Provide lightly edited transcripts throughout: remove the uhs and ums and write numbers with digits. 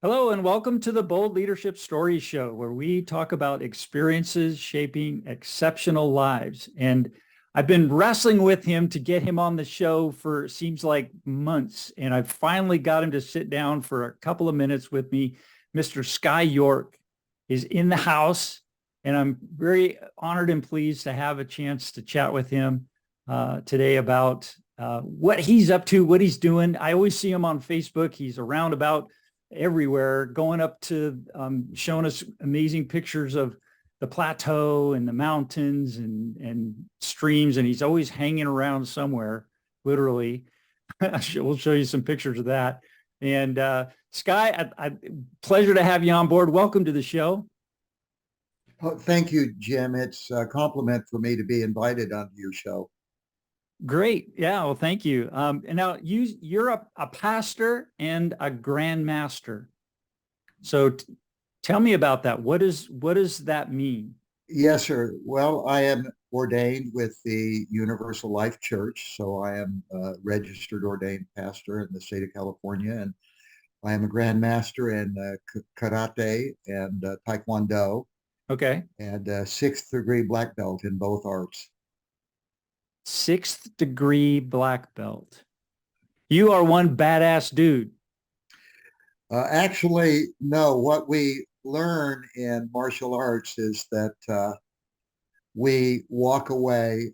Hello and welcome to the Bold Leadership Stories Show, where we talk about experiences shaping exceptional lives. And I've been wrestling with him to get him on the show for seems like months. And I finally got him to sit down for a couple of minutes with me. Mr. Sky York is in the house, and I'm very honored and pleased to have a chance to chat with him today about what he's up to, what he's doing. I always see him on Facebook. He's around about everywhere, going up to showing us amazing pictures of the plateau and the mountains and streams. And he's always hanging around somewhere, literally. We'll show you some pictures of that. And Sky, pleasure to have you on board. Welcome to the show. Oh, thank you, Jim. It's a compliment for me to be invited onto your show. Great. Yeah. Well, thank you. And now you're a pastor and a grandmaster. So tell me about that. What does that mean? Yes, sir. Well, I am ordained with the Universal Life Church, so I am a registered ordained pastor in the state of California, and I am a grandmaster in karate and taekwondo, Okay. and sixth degree black belt in both arts. Sixth degree black belt. You are one badass dude. Actually, no. What we learn in martial arts is that we walk away.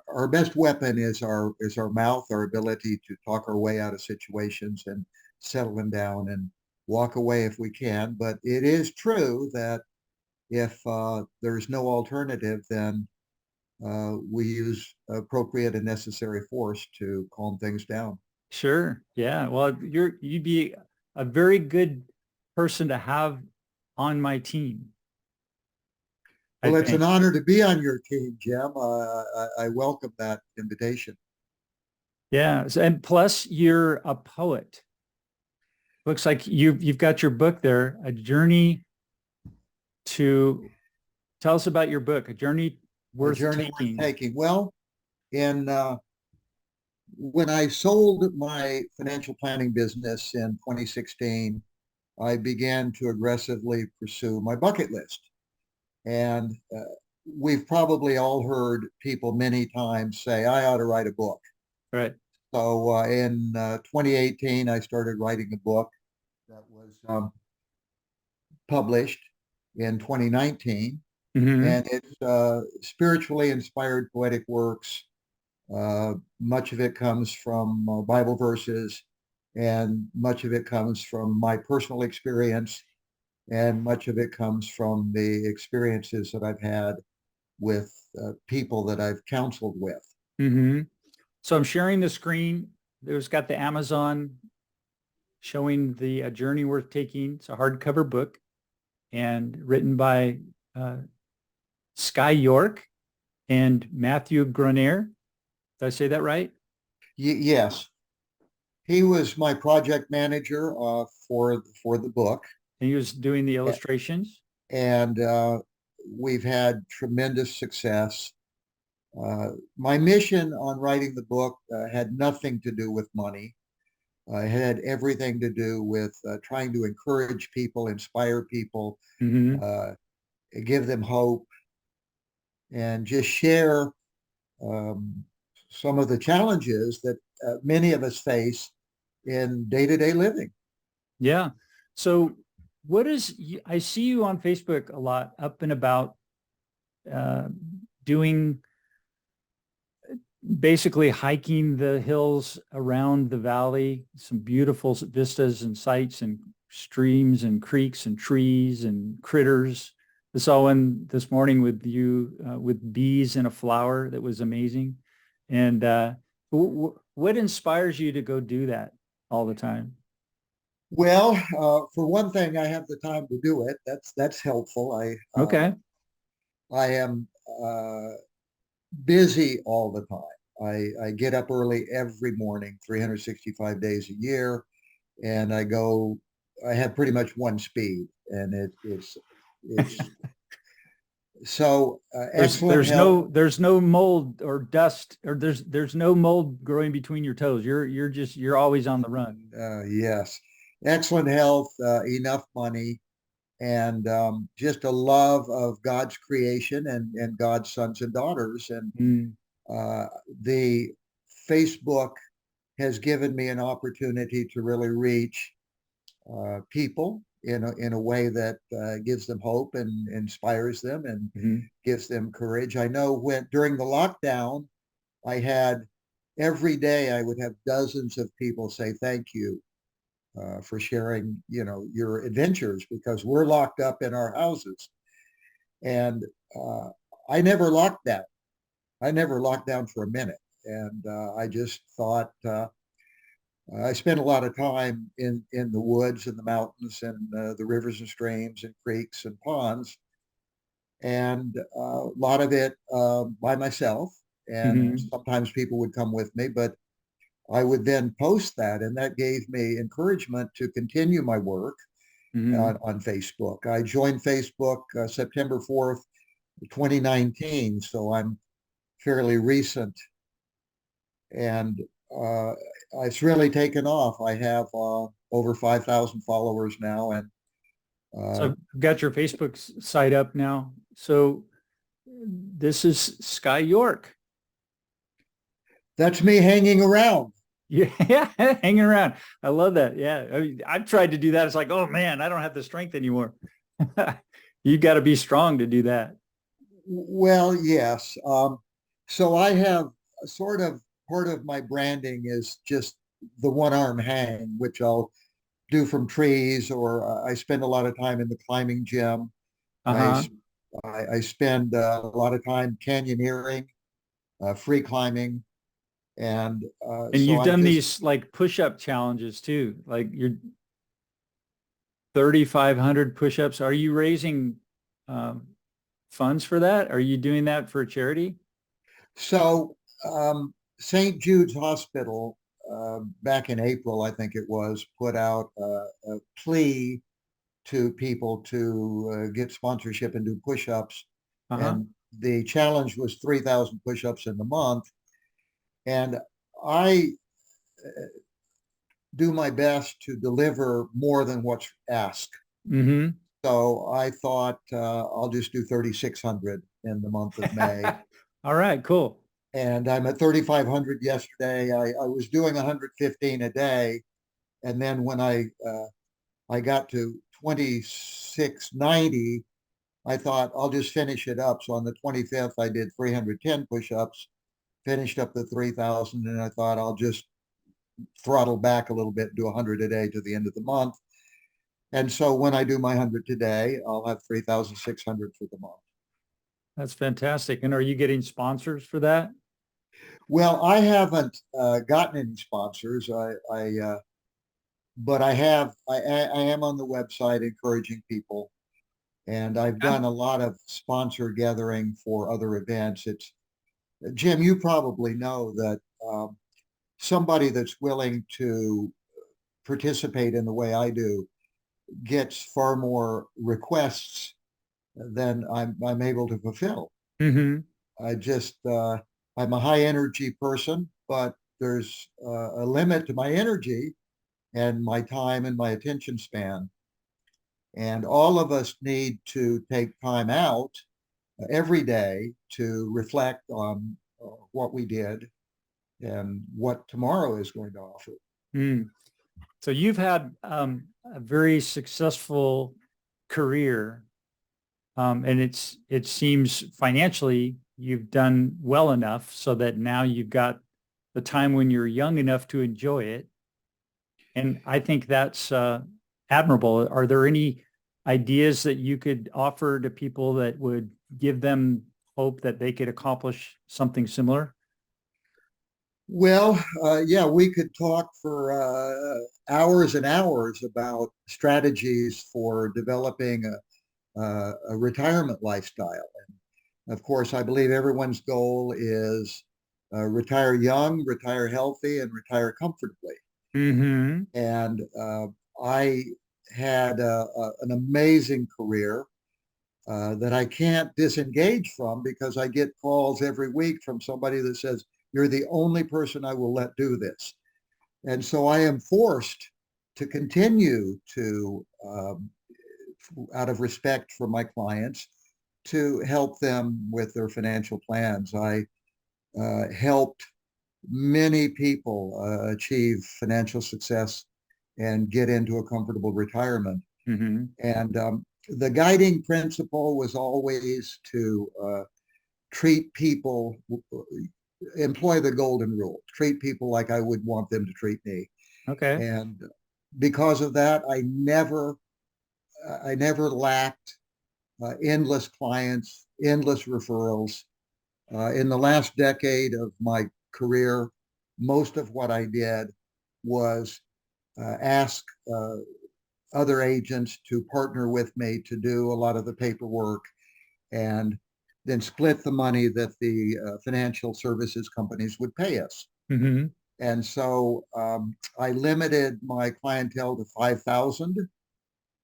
Our best weapon is our mouth, our ability to talk our way out of situations and settle them down and walk away if we can. But it is true that if there's no alternative, then we use appropriate and necessary force to calm things down. Sure. Yeah. Well, you'd be a very good person to have on my team, I Well, it's an think. honor to be on your team, Jim. I welcome that invitation. Yeah. And plus you're a poet. Looks like you've got your book there, A Journey to Tell us about your book, A Journey A Worth journey worth Taking. taking. Well, in when I sold my financial planning business in 2016, I began to aggressively pursue my bucket list. And we've probably all heard people many times say, I ought to write a book. Right. So in 2018, I started writing a book that was published in 2019. Mm-hmm. And it's spiritually inspired poetic works. Much of it comes from Bible verses, and much of it comes from my personal experience, and much of it comes from the experiences that I've had with people that I've counseled with. Mm-hmm. So I'm sharing the screen. There's got the Amazon showing the A Journey Worth Taking. It's a hardcover book and written by uh, Sky York and Matthew Goennier. Did I say that right? Yes, he was my project manager for the book, And he was doing the illustrations. and we've had tremendous success. My mission on writing the book had nothing to do with money. It had everything to do with trying to encourage people, inspire people, Mm-hmm. uh, give them hope, and just share um, some of the challenges that many of us face in day-to-day living. Yeah. So I see you on Facebook a lot, up and about, uh, doing basically hiking the hills around the valley, some beautiful vistas and sights and streams and creeks and trees and critters. I saw one this morning with you, with bees in a flower that was amazing. And what inspires you to go do that all the time? Well, for one thing, I have the time to do it. That's helpful. Okay. I am busy all the time. I get up early every morning, 365 days a year, and I go. I have pretty much one speed, and it's so excellent health. There's no mold or dust, or there's no mold growing between your toes. You're always on the run. Yes, excellent health, enough money, and just a love of God's creation and God's sons and daughters. And Mm. the Facebook has given me an opportunity to really reach people in a way that gives them hope and inspires them and Mhm. gives them courage. I know when during the lockdown, I had every day I would have dozens of people say thank you for sharing, your adventures because we're locked up in our houses. And uh, I never locked down. I never locked down for a minute. And I just thought I spent a lot of time in the woods and the mountains and the rivers and streams and creeks and ponds, and a lot of it by myself. And Mhm. sometimes people would come with me, but I would then post that, and that gave me encouragement to continue my work Mhm. on Facebook. I joined Facebook September 4th, 2019, so I'm fairly recent, and uh, it's really taken off. I have over 5,000 followers now, and So uh, I've got your Facebook site up now. So this is Sky York. that's me hanging around. Yeah, hanging around. I love that. Yeah. I mean, I've tried to do that. It's like, oh man, I don't have the strength anymore. You got to be strong to do that. Well, yes. So I have sort of part of my branding is just the one arm hang, which I'll do from trees, or I spend a lot of time in the climbing gym. I Uh-huh. I spend a lot of time canyoneering, free climbing, and And so you've I'm done just these like push-up challenges too. Like you're 3,500 push-ups. Are you raising um, funds for that? Are you doing that for charity? so St. Jude's Hospital back in April, I think it was, put out a plea to people to get sponsorship and do push-ups. Uh-huh. And the challenge was 3,000 push-ups in the month. And I do my best to deliver more than what's asked. Mm-hmm. So I thought I'll just do 3,600 in the month of May. All right, cool. And I'm at 3,500 yesterday. I was doing 115 a day. And then when I got to 2690, I thought I'll just finish it up. So on the 25th, I did 310 push-ups, finished up the 3,000, and I thought I'll just throttle back a little bit, do 100 a day to the end of the month. And so when I do my 100 today, I'll have 3,600 for the month. That's fantastic. And are you getting sponsors for that? Well, I haven't gotten any sponsors. But I have. I am on the website encouraging people, and I've Yeah. done a lot of sponsor gathering for other events. It's Jim. You probably know that somebody that's willing to participate in the way I do gets far more requests than I'm able to fulfill. Mm-hmm. I just I'm a high energy person, but there's a limit to my energy and my time and my attention span. And all of us need to take time out every day to reflect on what we did and what tomorrow is going to offer. Mm. So you've had a very successful career, and it seems financially you've done well enough so that now you've got the time when you're young enough to enjoy it. And I think that's admirable. Are there any ideas that you could offer to people that would give them hope that they could accomplish something similar? Well, yeah, we could talk for hours and hours about strategies for developing a retirement lifestyle. And of course, I believe everyone's goal is retire young, retire healthy, and retire comfortably. Mm-hmm. And I had an amazing career that I can't disengage from because I get calls every week from somebody that says, "You're the only person I will let do this." And so I am forced to continue to, out of respect for my clients, to help them with their financial plans. I helped many people achieve financial success and get into a comfortable retirement. Mm-hmm. And the guiding principle was always to treat people, employ the golden rule, treat people like I would want them to treat me. Okay. And because of that, I never lacked endless clients, endless referrals. In the last decade of my career, most of what I did was ask other agents to partner with me to do a lot of the paperwork and then split the money that the financial services companies would pay us. Mm-hmm. And so I limited my clientele to 5,000.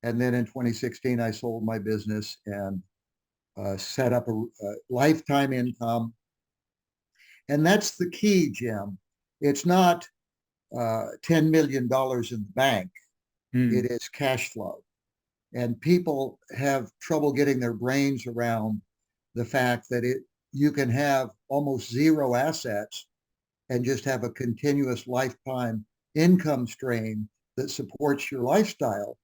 And then in 2016, I sold my business and set up a lifetime income. And that's the key, Jim. It's not $10 million in the bank. It is cash flow. And people have trouble getting their brains around the fact that you can have almost zero assets and just have a continuous lifetime income stream that supports your lifestyle,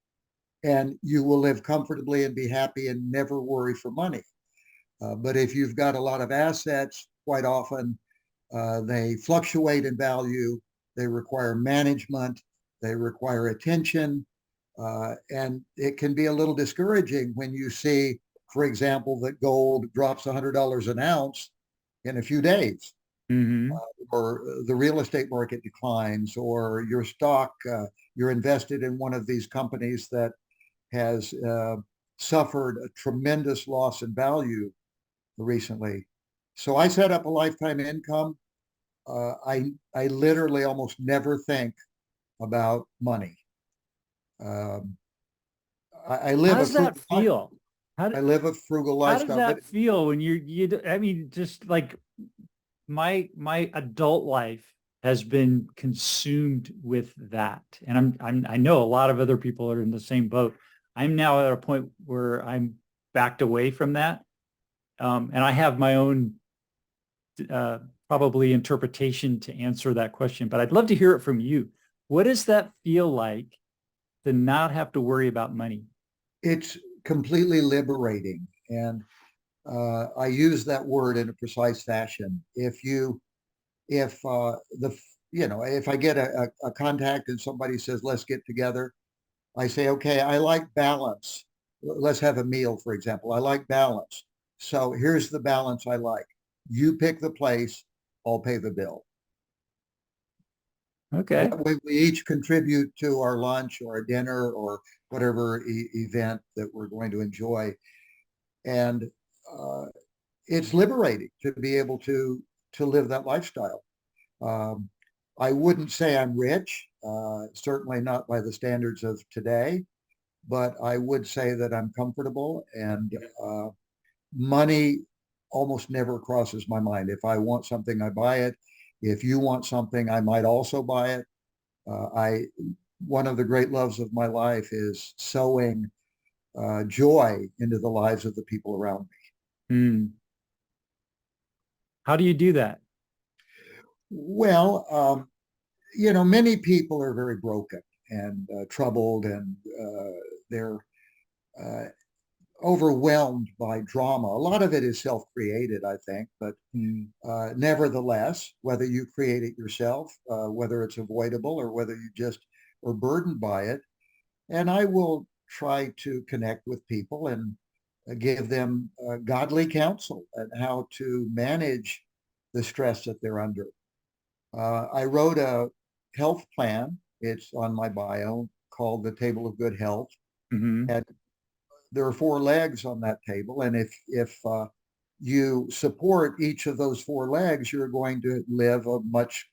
and you will live comfortably and be happy and never worry for money. But if you've got a lot of assets, quite often they fluctuate in value, they require management, they require attention, and it can be a little discouraging when you see, for example, that gold drops $100 an ounce in a few days, Mm-hmm. or the real estate market declines, or your stock, you're invested in one of these companies that has suffered a tremendous loss in value recently. So I set up a lifetime income. I literally almost never think about money. Um, I How live a does that frugal life. feel? How do, I live a frugal how does lifestyle, but that feel when I mean, just like my adult life has been consumed with that. And I know a lot of other people are in the same boat. I'm now at a point where I'm backed away from that. And I have my own uh, probably interpretation to answer that question, but I'd love to hear it from you. What does that feel like to not have to worry about money? it's completely liberating. And I use that word in a precise fashion. If if I get a contact and somebody says, let's get together, I say, okay, I like balance. Let's have a meal, for example. I like balance. So here's the balance I like. You pick the place, I'll pay the bill. Okay. That way we each contribute to our lunch or a dinner or whatever event that we're going to enjoy. And uh, it's liberating to be able to live that lifestyle. Um, I wouldn't say I'm rich, certainly not by the standards of today, but I would say that I'm comfortable, and money almost never crosses my mind. If I want something, I buy it. If you want something, I might also buy it. I One of the great loves of my life is sowing joy into the lives of the people around me. Hmm. How do you do that? Well, many people are very broken and troubled, and they're uh, overwhelmed by drama. A lot of it is self-created, I think, but Hmm. nevertheless, whether you create it yourself, whether it's avoidable, or whether you just are burdened by it, and I will try to connect with people and give them godly counsel and how to manage the stress that they're under. I wrote a health plan. It's on my bio, called the Table of Good Health. Hmm. And there are four legs on that table. And if you support each of those four legs, you're going to live a much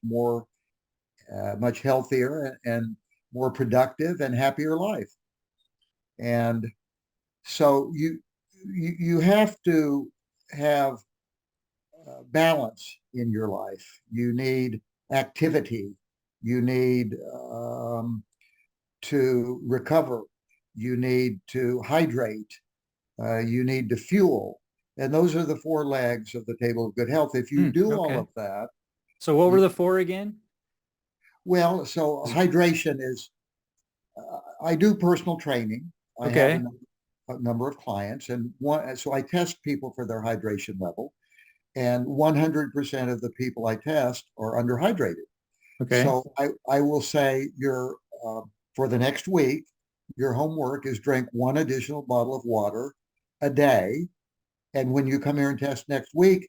healthier and more productive and happier life. And so you have to have balance in your life. You need activity. You need to recover, you need to hydrate, you need to fuel. And those are the four legs of the table of good health. If you do all Okay. of that, So what were you, the four again? well, so hydration is, I do personal training. I have Okay. a number of clients, and so I test people for their hydration level. And 100% of the people I test are underhydrated. Okay. So I will say for the next week, your homework is drink one additional bottle of water a day. And when you come here and test next week,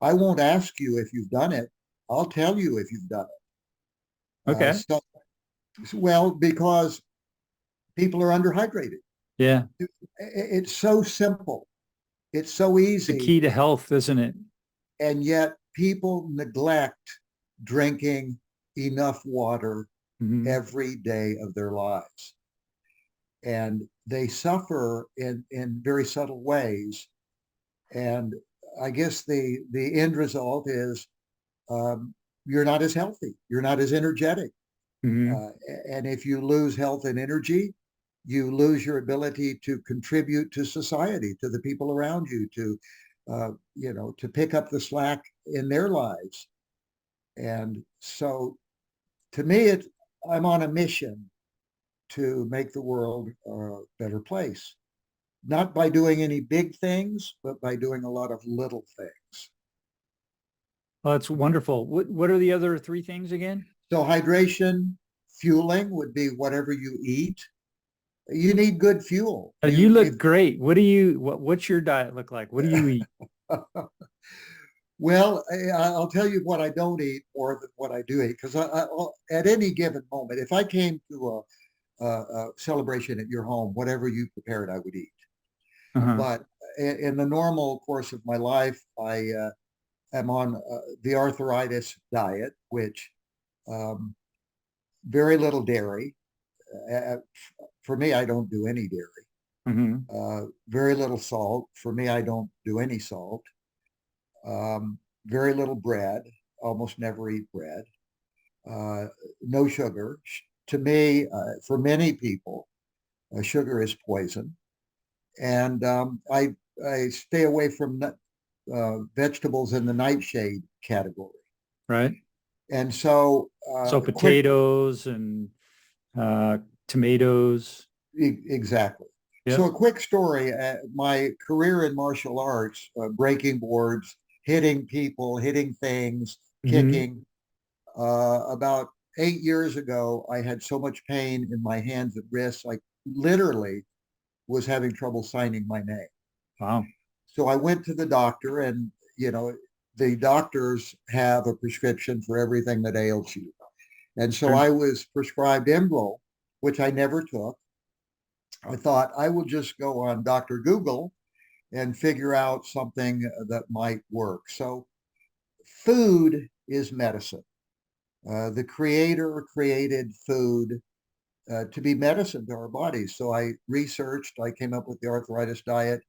I won't ask you if you've done it. I'll tell you if you've done it. Okay. Well, because people are underhydrated. Yeah. It's so simple. It's so The easy. key to health, isn't it? And yet people neglect drinking enough water Hmm. every day of their lives. And they suffer in very subtle ways. And I guess the end result is you're not as healthy, you're not as energetic. Hmm. Uh, and if you lose health and energy, you lose your ability to contribute to society, to the people around you, to pick up the slack in their lives. And so to me, I'm on a mission to make the world a better place, not by doing any big things, but by doing a lot of little things. Well, that's wonderful. What are the other three things again? So hydration, fueling would be whatever you eat. You need good fuel. You You if look great. What's your diet look like? What do you eat? Well, I'll tell you what I don't eat more than what I do eat, because at any given moment, if I came to a celebration at your home, whatever you prepared, I would eat. Uh-huh. But in the normal course of my life, I am on the arthritis diet, which um, very little dairy. Uh, for me, I don't do any dairy. Hmm. Very little salt. For me, I don't do any salt. Very little bread. Almost never eat bread. Uh, no sugar. To me, for many people, sugar is poison. And I stay away from vegetables in the nightshade category. Right. And so, So quick, potatoes and uh, tomatoes. exactly. So, Yep. a quick story. My career in martial arts, breaking boards, hitting people, hitting things, Hmm. kicking. About 8 years ago, I had so much pain in my hands and wrists, I literally was having trouble signing my name. Wow. So I went to the doctor, and the doctors have a prescription for everything that ails you. And so Sure. I was prescribed Emerald, which I never took. I thought I will just go on Dr. Google and figure out something that might work. So food is medicine. The creator created food to be medicine to our bodies. So I researched, I came up with the arthritis diet.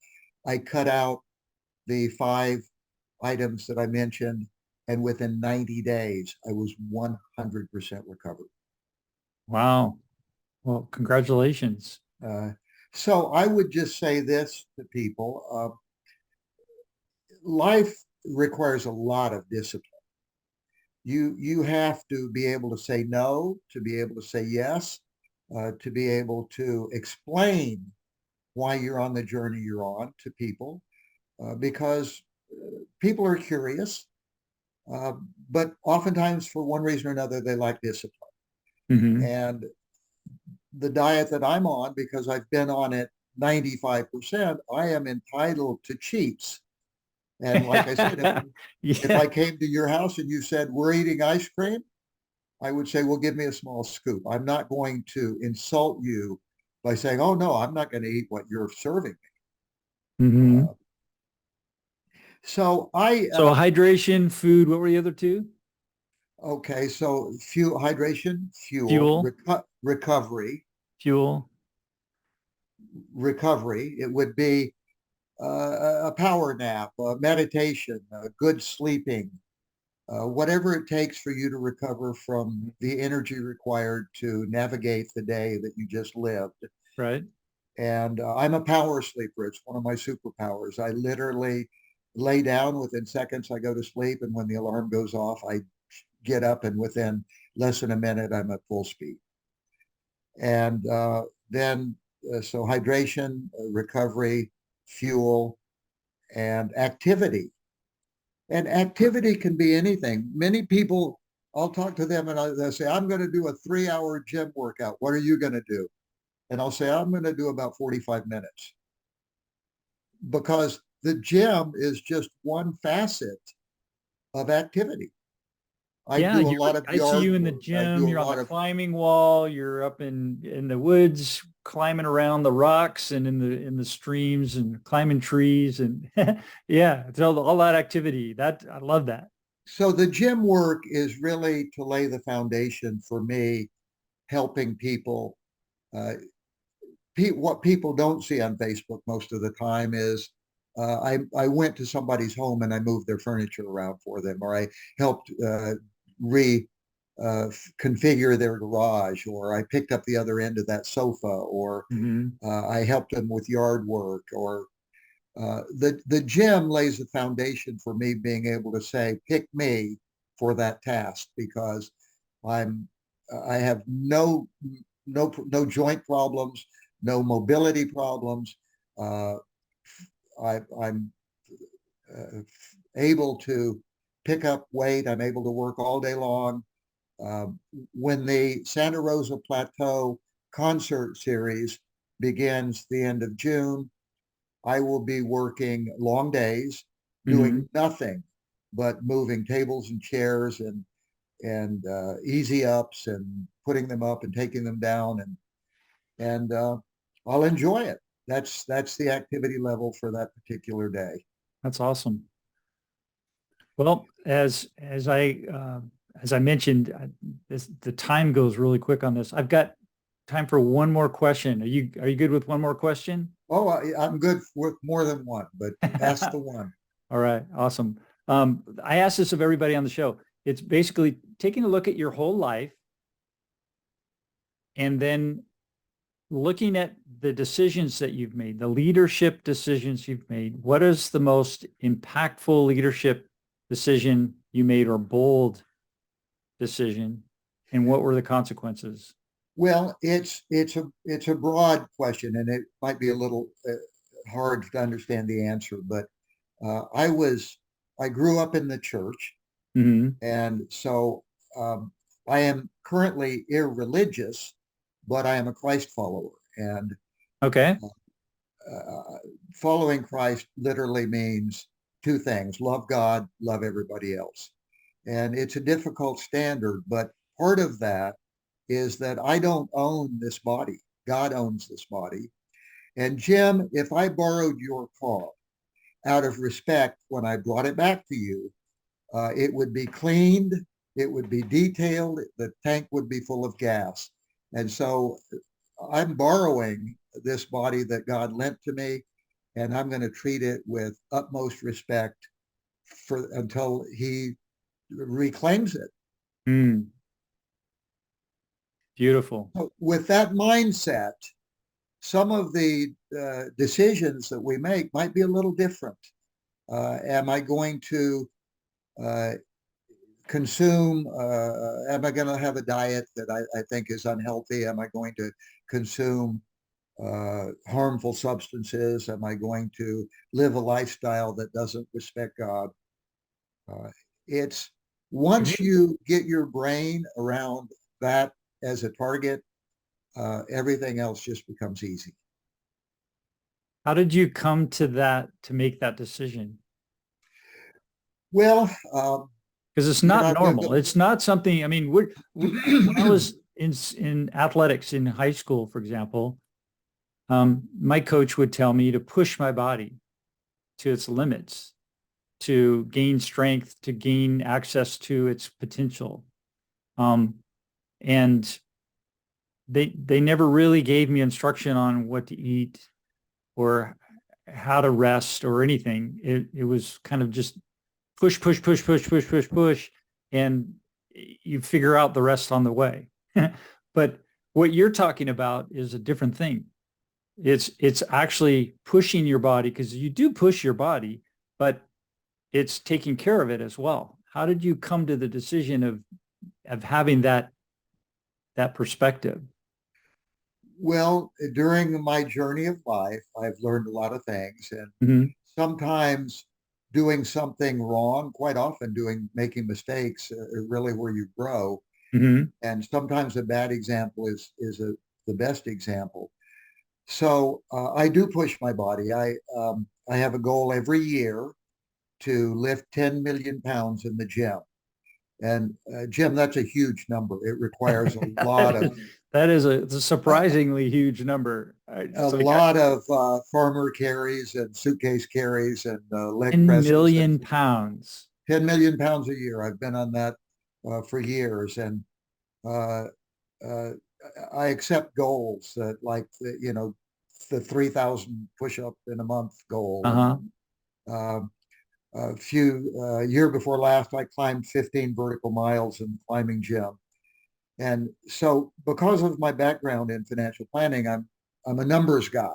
I cut out the 5 items that I mentioned, and within 90 days, I was 100% recovered. Wow. Well, congratulations. Uh, so I would just say this to people: life requires a lot of discipline. You have to be able to say no, to be able to say yes, to be able to explain why you're on the journey you're on to people, because people are curious, uh, but oftentimes for one reason or another they lack discipline. Hmm. And the diet that I'm on, because I've been on it 95%, I am entitled to cheats. And like I said, if Yeah. I came to your house and you said, we're eating ice cream, I would say, well, give me a small scoop. I'm not going to insult you by saying, oh, no, I'm not going to eat what you're serving me. Hmm. So I, So hydration, food, what were the other two? okay, so fuel, hydration, fuel, Fuel, recovery, fuel. recovery. It would be a power nap, meditation, good sleeping, whatever it takes for you to recover from the energy required to navigate the day that you just lived. Right. And I'm a power sleeper. It's one of my superpowers. I literally lay down within seconds. I go to sleep. And when the alarm goes off, I get up and within less than a minute, I'm at full speed. And so hydration, recovery, fuel, and activity. And activity can be anything. Many people, I'll talk to them and they'll say, I'm going to do a 3-hour gym workout. What are you going to do? And I'll say, I'm going to do about 45 minutes. Because the gym is just one facet of activity. I do a lot of I see you in the work. gym, you're on the climbing wall, you're up in the woods, climbing around the rocks and in the streams and climbing trees and yeah, it's all that activity. That I love that. So the gym work is really to lay the foundation for me, helping people. What people don't see on Facebook most of the time is I went to somebody's home and I moved their furniture around for them, or I helped configure their garage, or I picked up the other end of that sofa, or I helped them with yard work, or the gym lays the foundation for me being able to say, pick me for that task, because I have no joint problems, no mobility problems. I'm able to pick up weight. I'm able to work all day long. When the Santa Rosa Plateau concert series begins the end of June, I will be working long days, doing nothing but moving tables and chairs and easy ups and putting them up and taking them down, and I'll enjoy it. That's the activity level for that particular day. That's awesome. Well, as I mentioned, the time goes really quick on this. I've got time for one more question. Are you good with one more question? Oh, I'm good with more than one, but ask the one. All right, awesome. I ask this of everybody on the show. It's basically taking a look at your whole life and then looking at the decisions that you've made, the leadership decisions you've made. What is the most impactful leadership decision you made, or bold decision, and what were the consequences? Well, it's a broad question, and it might be a little hard to understand the answer. But I grew up in the church, and so I am currently irreligious, but I am a Christ follower, and okay, following Christ literally means two things: love God, love everybody else. And it's a difficult standard, but part of that is that I don't own this body. God owns this body. And Jim, if I borrowed your car, out of respect, when I brought it back to you, it would be cleaned, it would be detailed, the tank would be full of gas. And so I'm borrowing this body that God lent to me, and I'm going to treat it with utmost respect until he reclaims it. Beautiful. So with that mindset, some of the decisions that we make might be a little different. Am I going to consume, am I going to have a diet that I think is unhealthy? Am I going to consume harmful substances? Am I going to live a lifestyle that doesn't respect God? It's once you get your brain around that as a target, everything else just becomes easy. How did you come to make that decision? Well, because it's not normal. It's not something, I mean, when I was in athletics in high school, for example, my coach would tell me to push my body to its limits, to gain strength, to gain access to its potential. And they never really gave me instruction on what to eat or how to rest or anything. It was kind of just push, push, push, push, push, push, push. and you figure out the rest on the way. But what you're talking about is a different thing. It's actually pushing your body, because you do push your body, but it's taking care of it as well. How did you come to the decision of having that perspective? Well, during my journey of life, I've learned a lot of things, and Hmm. sometimes doing something wrong, quite often making mistakes, really where you grow. Hmm. And sometimes a bad example is the best example. So I do push my body. I have a goal every year to lift 10 million pounds in the gym. And Jim, that's a huge number. It requires a lot of That is it's a surprisingly huge number. a It's like lot of farmer carries and suitcase carries and leg 10 presses. And million pounds. 10 million pounds a year. I've been on that for years, and uh, uh, I accept goals that, like the 3,000 push-up in a month goal, and Uh-huh. a few year before last, I climbed 15 vertical miles in the climbing gym. And so, because of my background in financial planning, I'm a numbers guy.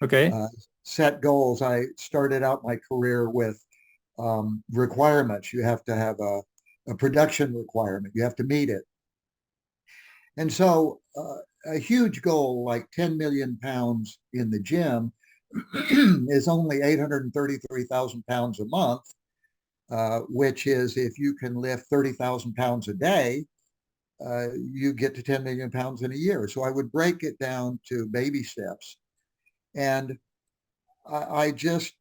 Okay. Uh, Set goals. I started out my career with requirements. You have to have a production requirement. You have to meet it. And so, a huge goal like 10 million pounds in the gym is only 833,000 pounds a month, which is, if you can lift 30,000 pounds a day, you get to 10 million pounds in a year. So I would break it down to baby steps. And I just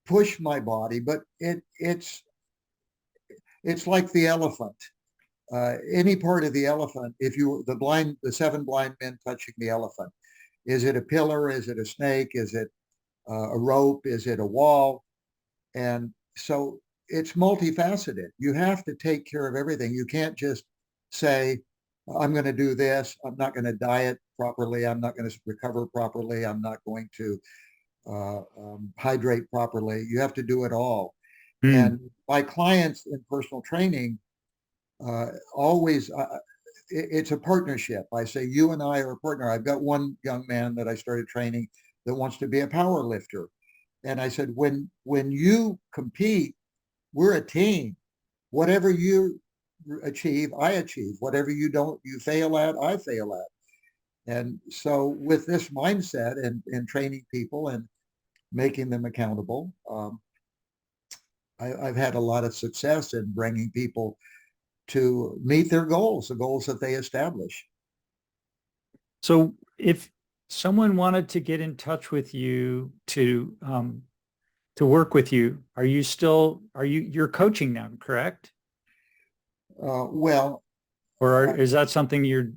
push my body, but it's like the elephant. Any part of the elephant, if you the seven blind men touching the elephant, is it a pillar? Is it a snake? Is it a rope? Is it a wall? And so it's multifaceted. You have to take care of everything. You can't just say, I'm going to do this. I'm not going to diet properly. I'm not going to recover properly. I'm not going to hydrate properly. You have to do it all. Hmm. And my clients in personal training always, it's a partnership. I say, you and I are a partner. I've got one young man that I started training that wants to be a power lifter. And I said, when you compete, we're a team. Whatever you achieve, I achieve. Whatever you fail at, I fail at. And so with this mindset and training people and making them accountable, I've had a lot of success in bringing people to meet their goals, the goals that they establish. So if someone wanted to get in touch with you to work with you, you're coaching now, correct? Well, Is that something you're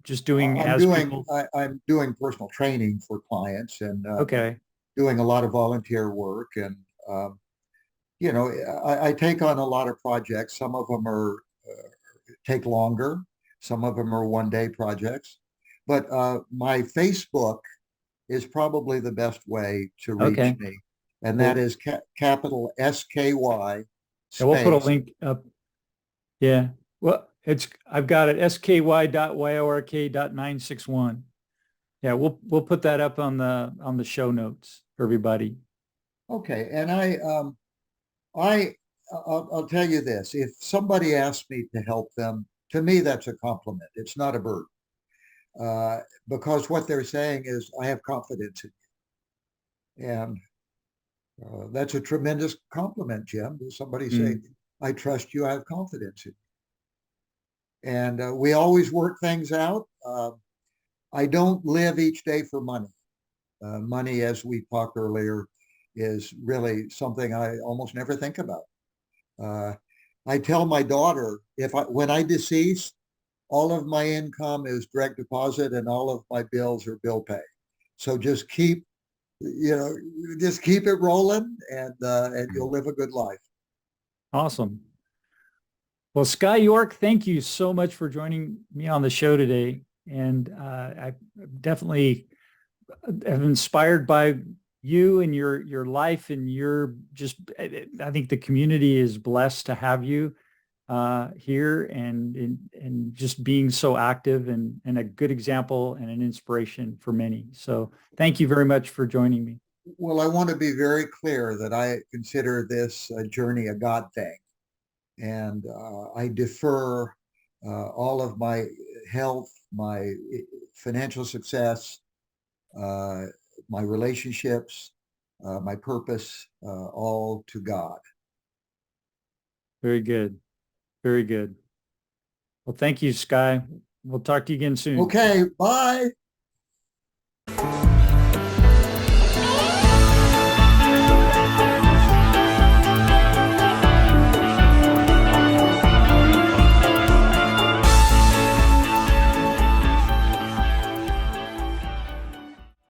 just doing I'm as doing people? I'm doing personal training for clients and Okay. doing a lot of volunteer work. And um, I take on a lot of projects. Some of them are take longer. Some of them are one-day projects. But my Facebook is probably the best way to reach Okay. me, and that Well, is capital SKY yeah, we'll put a space. link up. Yeah. Well, I've got it, sky.york.961. Yeah, we'll put that up on the show notes for everybody. Okay, and I I'll tell you this: if somebody asks me to help them, to me that's a compliment. It's not a burden, uh, because what they're saying is, I have confidence in you, and that's a tremendous compliment, Jim. To somebody say, Mm. I trust you, I have confidence in you, and we always work things out. I don't live each day for money. Money, as we talked earlier, is really something I almost never think about. Uh, I tell my daughter, when I decease, all of my income is direct deposit and all of my bills are bill pay. So you know, just keep it rolling, and you'll live a good life. Awesome. Well, Sky York, thank you so much for joining me on the show today. And I definitely am inspired by you and your life, and I think the community is blessed to have you. here and just being so active and a good example and an inspiration for many. So thank you very much for joining me. Well, I want to be very clear that I consider this journey a God thing. And I defer all of my health, my financial success, my relationships, my purpose, all to God. Very good. Very good. Well, thank you, Sky. We'll talk to you again soon. Okay, bye.